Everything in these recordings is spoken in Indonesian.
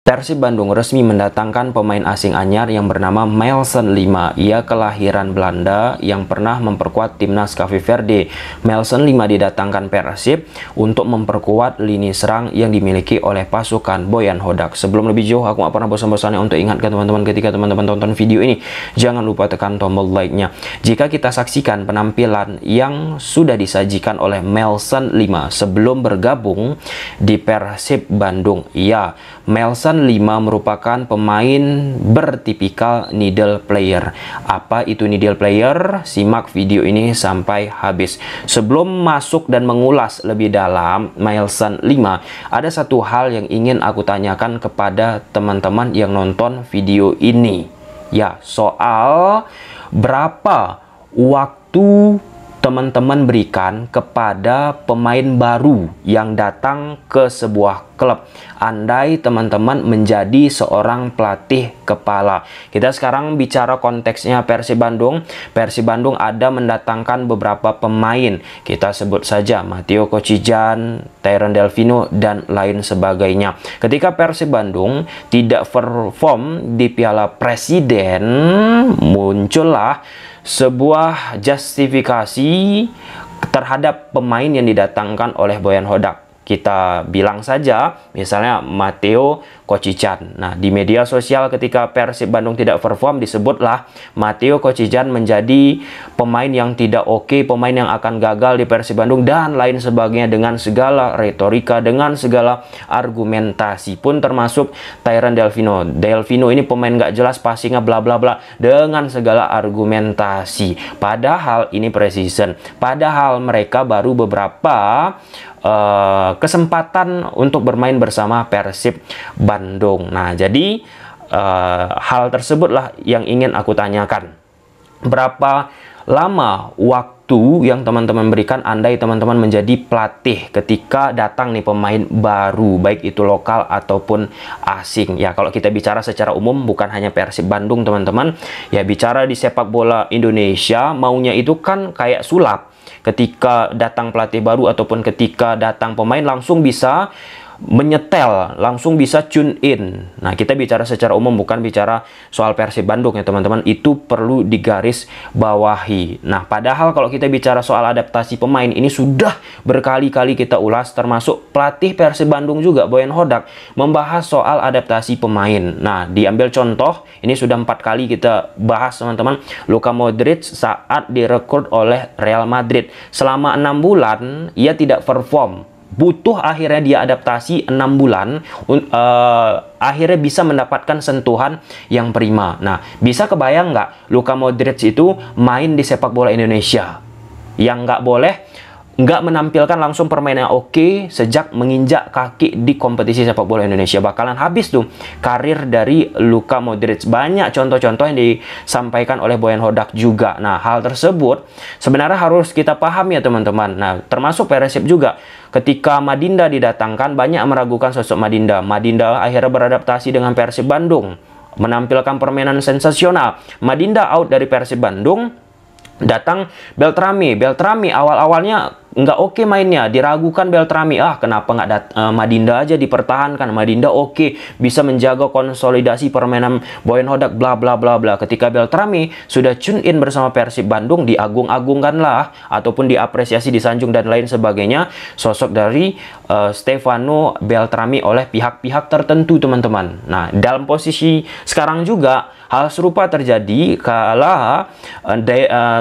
Persib Bandung resmi mendatangkan pemain asing anyar yang bernama Melson Lima. Ia kelahiran Belanda yang pernah memperkuat timnas Cape Verde. Melson Lima didatangkan Persib untuk memperkuat lini serang yang dimiliki oleh pasukan Boyan Hodak. Sebelum lebih jauh, aku gak pernah bosan-bosannya untuk ingatkan teman-teman, ketika teman-teman tonton video ini, jangan lupa tekan tombol like-nya. Jika kita saksikan penampilan yang sudah disajikan oleh Melson Lima sebelum bergabung di Persib Bandung, ya, Melson Lima merupakan pemain bertipikal needle player. Apa itu needle player? Simak video ini sampai habis. Sebelum masuk dan mengulas lebih dalam Melson Lima, ada satu hal yang ingin aku tanyakan kepada teman-teman yang nonton video ini. Ya, soal berapa waktu teman-teman berikan kepada pemain baru yang datang ke sebuah klub. Andai teman-teman menjadi seorang pelatih kepala. Kita sekarang bicara konteksnya Persib Bandung. Persib Bandung ada mendatangkan beberapa pemain. Kita sebut saja Matteo Kocijan, Tyron Delvino, dan lain sebagainya. Ketika Persib Bandung tidak perform di Piala Presiden, muncullah sebuah justifikasi terhadap pemain yang didatangkan oleh Boyan Hodak. Kita bilang saja misalnya Matteo Kocijan. Nah, di media sosial ketika Persib Bandung tidak perform, disebutlah Matteo Kocijan menjadi pemain yang tidak oke, pemain yang akan gagal di Persib Bandung, dan lain sebagainya, dengan segala retorika, dengan segala argumentasi, pun termasuk Tyron Delvino. Delvino ini pemain nggak jelas, passingnya bla bla bla, dengan segala argumentasi. Padahal ini preseason, padahal mereka baru beberapa kesempatan untuk bermain bersama Persib Bandung. Nah, jadi hal tersebutlah yang ingin aku tanyakan. Berapa lama waktu yang teman-teman berikan andai teman-teman menjadi pelatih ketika datang nih pemain baru, baik itu lokal ataupun asing? Ya, kalau kita bicara secara umum, bukan hanya Persib Bandung teman-teman, ya bicara di sepak bola Indonesia, maunya itu kan kayak sulap. Ketika datang pelatih baru ataupun ketika datang pemain langsung bisa menyetel, langsung bisa tune in. Nah, kita bicara secara umum, bukan bicara soal Persib Bandung ya teman-teman. Itu perlu digaris bawahi. Nah, padahal kalau kita bicara soal adaptasi pemain, ini sudah berkali-kali kita ulas, termasuk pelatih Persib Bandung juga, Boyan Hodak, membahas soal adaptasi pemain. Nah, diambil contoh, ini sudah 4 kali kita bahas teman-teman, Luka Modric saat direkrut oleh Real Madrid. Selama 6 bulan, ia tidak perform. Butuh akhirnya dia adaptasi 6 bulan, akhirnya bisa mendapatkan sentuhan yang prima. Nah, bisa kebayang nggak Luka Modric itu main di sepak bola Indonesia? Yang nggak boleh, nggak menampilkan langsung permainan oke sejak menginjak kaki di kompetisi sepak bola Indonesia. Bakalan habis tuh karir dari Luka Modric. Banyak contoh-contoh yang disampaikan oleh Boyan Hodak juga. Nah, hal tersebut sebenarnya harus kita paham ya teman-teman. Nah, termasuk Persib juga. Ketika Madinda didatangkan, banyak meragukan sosok Madinda. Madinda akhirnya beradaptasi dengan Persib Bandung, menampilkan permainan sensasional. Madinda out dari Persib Bandung, datang Beltrami. Beltrami awal-awalnya nggak oke mainnya, diragukan Beltrami. Kenapa nggak Madinda aja dipertahankan? Madinda oke, bisa menjaga konsolidasi permainan Boyan Hodak, bla bla bla bla. Ketika Beltrami sudah tune in bersama Persib Bandung, diagung-agungkanlah ataupun diapresiasi, disanjung dan lain sebagainya sosok dari Stefano Beltrami oleh pihak-pihak tertentu teman-teman. Nah, dalam posisi sekarang juga hal serupa terjadi kala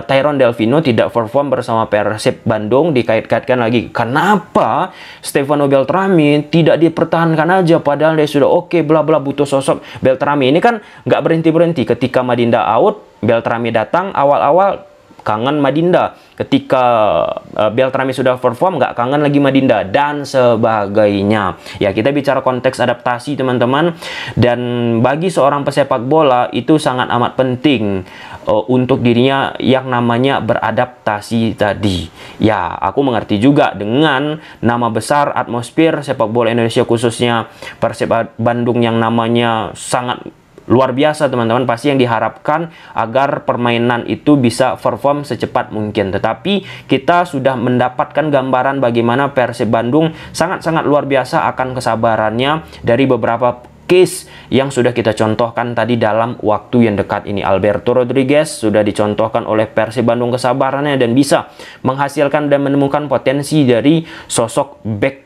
Tyron Delvino tidak perform bersama Persib Bandung. Dikait-kaitkan lagi, kenapa Stefano Beltrami tidak dipertahankan aja padahal dia sudah oke, bla bla, butuh sosok Beltrami. Ini kan nggak berhenti-berhenti. Ketika Madinda out, Beltrami datang. Awal-awal kangen Madinda. Ketika Beltrami sudah perform, nggak kangen lagi Madinda, dan sebagainya. Ya, kita bicara konteks adaptasi teman-teman. Dan bagi seorang pesepak bola itu sangat amat penting untuk dirinya yang namanya beradaptasi tadi. Ya, aku mengerti juga dengan nama besar, atmosfer sepak bola Indonesia khususnya Persib Bandung yang namanya sangat luar biasa teman-teman, pasti yang diharapkan agar permainan itu bisa perform secepat mungkin. Tetapi kita sudah mendapatkan gambaran bagaimana Persib Bandung sangat-sangat luar biasa akan kesabarannya dari beberapa case yang sudah kita contohkan tadi dalam waktu yang dekat ini. Alberto Rodriguez sudah dicontohkan oleh Persib Bandung kesabarannya dan bisa menghasilkan dan menemukan potensi dari sosok back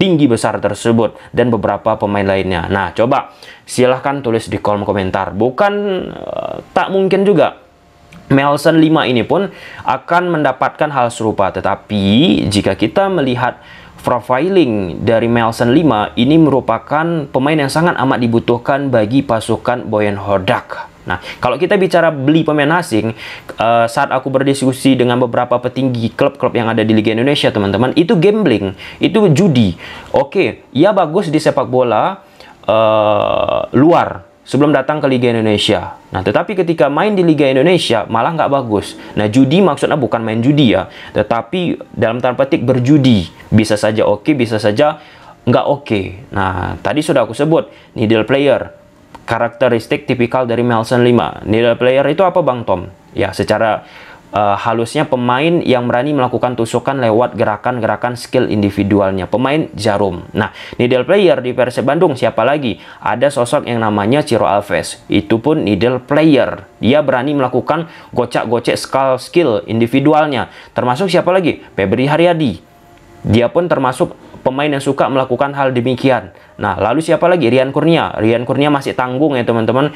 tinggi besar tersebut dan beberapa pemain lainnya. Nah, coba silahkan tulis di kolom komentar. Bukan tak mungkin juga Melson 5 ini pun akan mendapatkan hal serupa, tetapi jika kita melihat profiling dari Melson 5 ini merupakan pemain yang sangat amat dibutuhkan bagi pasukan Boyan Hodak. Nah, kalau kita bicara beli pemain asing, saat aku berdiskusi dengan beberapa petinggi klub-klub yang ada di Liga Indonesia, teman-teman, itu gambling, itu judi. Oke, ia bagus di sepak bola luar sebelum datang ke Liga Indonesia. Nah, tetapi ketika main di Liga Indonesia malah nggak bagus. Nah, judi maksudnya bukan main judi ya, tetapi dalam tanda petik berjudi. Bisa saja oke, bisa saja nggak oke. Nah, tadi sudah aku sebut, needle player. Karakteristik tipikal dari Melson 5. Needle player itu apa, Bang Tom? Ya, secara halusnya pemain yang berani melakukan tusukan lewat gerakan-gerakan skill individualnya. Pemain jarum. Nah, needle player di Persib Bandung siapa lagi? Ada sosok yang namanya Ciro Alves. Itu pun needle player. Dia berani melakukan gocek-gocek skill individualnya. Termasuk siapa lagi? Febri Haryadi. Dia pun termasuk pemain yang suka melakukan hal demikian. Nah, lalu siapa lagi? Rian Kurnia. Rian Kurnia masih tanggung ya teman-teman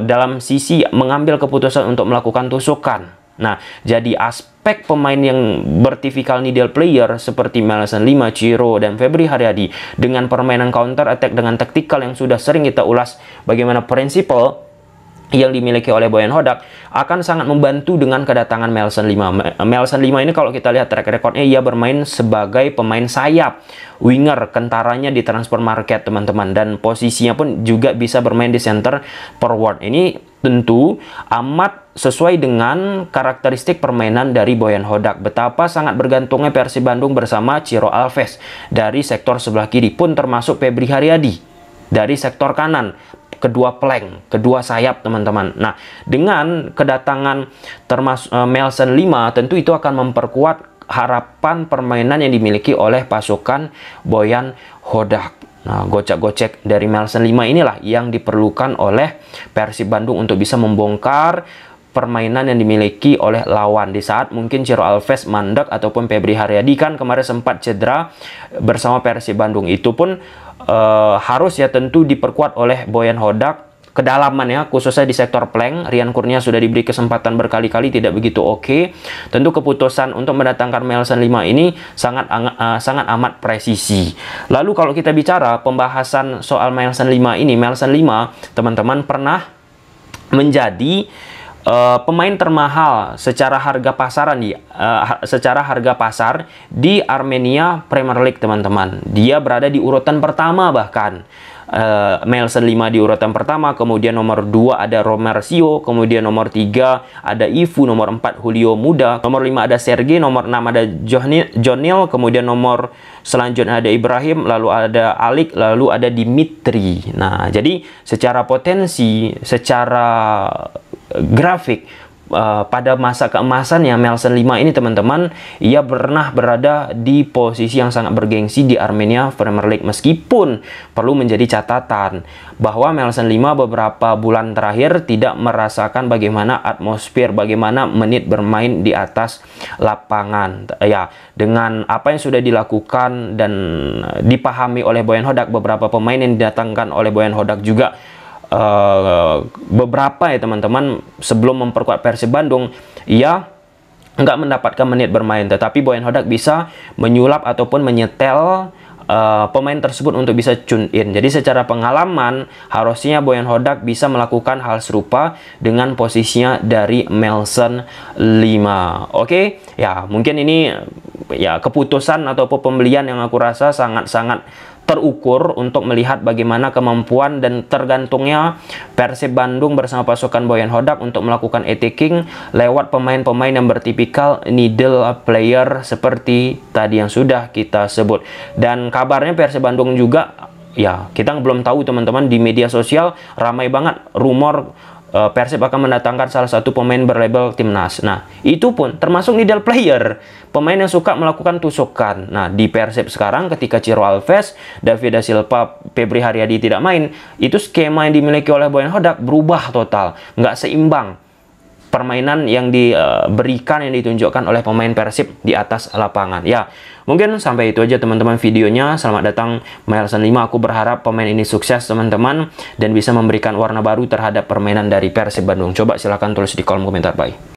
dalam sisi mengambil keputusan untuk melakukan tusukan. Nah, jadi aspek pemain yang bertipikal needle player seperti Melson 5, Ciro, dan Febri Haryadi dengan permainan counter attack dengan taktikal yang sudah sering kita ulas bagaimana prinsipal yang dimiliki oleh Boyan Hodak akan sangat membantu dengan kedatangan Melson 5. Melson 5 ini kalau kita lihat track recordnya, ia bermain sebagai pemain sayap, winger, kentaranya di transfer market teman-teman, dan posisinya pun juga bisa bermain di center forward. Ini tentu amat sesuai dengan karakteristik permainan dari Boyan Hodak. Betapa sangat bergantungnya Persib Bandung bersama Ciro Alves dari sektor sebelah kiri, pun termasuk Febri Haryadi dari sektor kanan, kedua plank, kedua sayap teman-teman. Nah, dengan kedatangan termasuk Melson 5, tentu itu akan memperkuat harapan permainan yang dimiliki oleh pasukan Boyan Hodak. Nah, gocek-gocek dari Melson 5 inilah yang diperlukan oleh Persib Bandung untuk bisa membongkar permainan yang dimiliki oleh lawan di saat mungkin Ciro Alves mandek ataupun Febri Haryadi kan kemarin sempat cedera bersama Persib Bandung. Itu pun harus ya tentu diperkuat oleh Boyan Hodak. Kedalaman ya, khususnya di sektor plank, Rian Kurnia sudah diberi kesempatan berkali-kali tidak begitu oke. Tentu keputusan untuk mendatangkan Melson 5 ini sangat amat presisi. Lalu kalau kita bicara pembahasan soal Melson 5 ini, Melson 5 teman-teman pernah menjadi pemain termahal secara harga pasaran secara harga pasar di Armenia Premier League teman-teman. Dia berada di urutan pertama bahkan. Melson 5 di urutan pertama, kemudian nomor 2 ada Romercio, kemudian nomor 3 ada Ivu, nomor 4 Julio Muda, nomor 5 ada Sergei, nomor 6 ada Jonil, kemudian nomor selanjutnya ada Ibrahim, lalu ada Alik, lalu ada Dimitri. Nah, jadi secara potensi, secara grafik pada masa keemasannya Melson 5 ini teman-teman, ia pernah berada di posisi yang sangat bergengsi di Armenia Premier League, meskipun perlu menjadi catatan bahwa Melson 5 beberapa bulan terakhir tidak merasakan bagaimana atmosfer, bagaimana menit bermain di atas lapangan ya, dengan apa yang sudah dilakukan dan dipahami oleh Boyan Hodak. Beberapa pemain yang didatangkan oleh Boyan Hodak juga beberapa ya teman-teman sebelum memperkuat Persib Bandung, ia nggak mendapatkan menit bermain, tetapi Boyan Hodak bisa menyulap ataupun menyetel pemain tersebut untuk bisa tune in. Jadi secara pengalaman harusnya Boyan Hodak bisa melakukan hal serupa dengan posisinya dari Melson 5. Oke, ya mungkin ini ya keputusan ataupun pembelian yang aku rasa sangat-sangat terukur untuk melihat bagaimana kemampuan dan tergantungnya Persib Bandung bersama pasukan Boyan Hodak untuk melakukan attacking lewat pemain-pemain yang bertipikal needle player seperti tadi yang sudah kita sebut. Dan kabarnya Persib Bandung juga, ya kita belum tahu teman-teman, di media sosial ramai banget rumor Persib akan mendatangkan salah satu pemain berlabel timnas. Nah, itu pun termasuk middle player, pemain yang suka melakukan tusukan. Nah, di Persib sekarang ketika Ciro Alves, David da Silva, Febri Haryadi tidak main, itu skema yang dimiliki oleh Boyan Hodak berubah total, nggak seimbang permainan yang diberikan, yang ditunjukkan oleh pemain Persib di atas lapangan. Ya, mungkin sampai itu aja teman-teman videonya. Selamat datang Mailson 5. Aku berharap pemain ini sukses teman-teman dan bisa memberikan warna baru terhadap permainan dari Persib Bandung. Coba silahkan tulis di kolom komentar. Bye.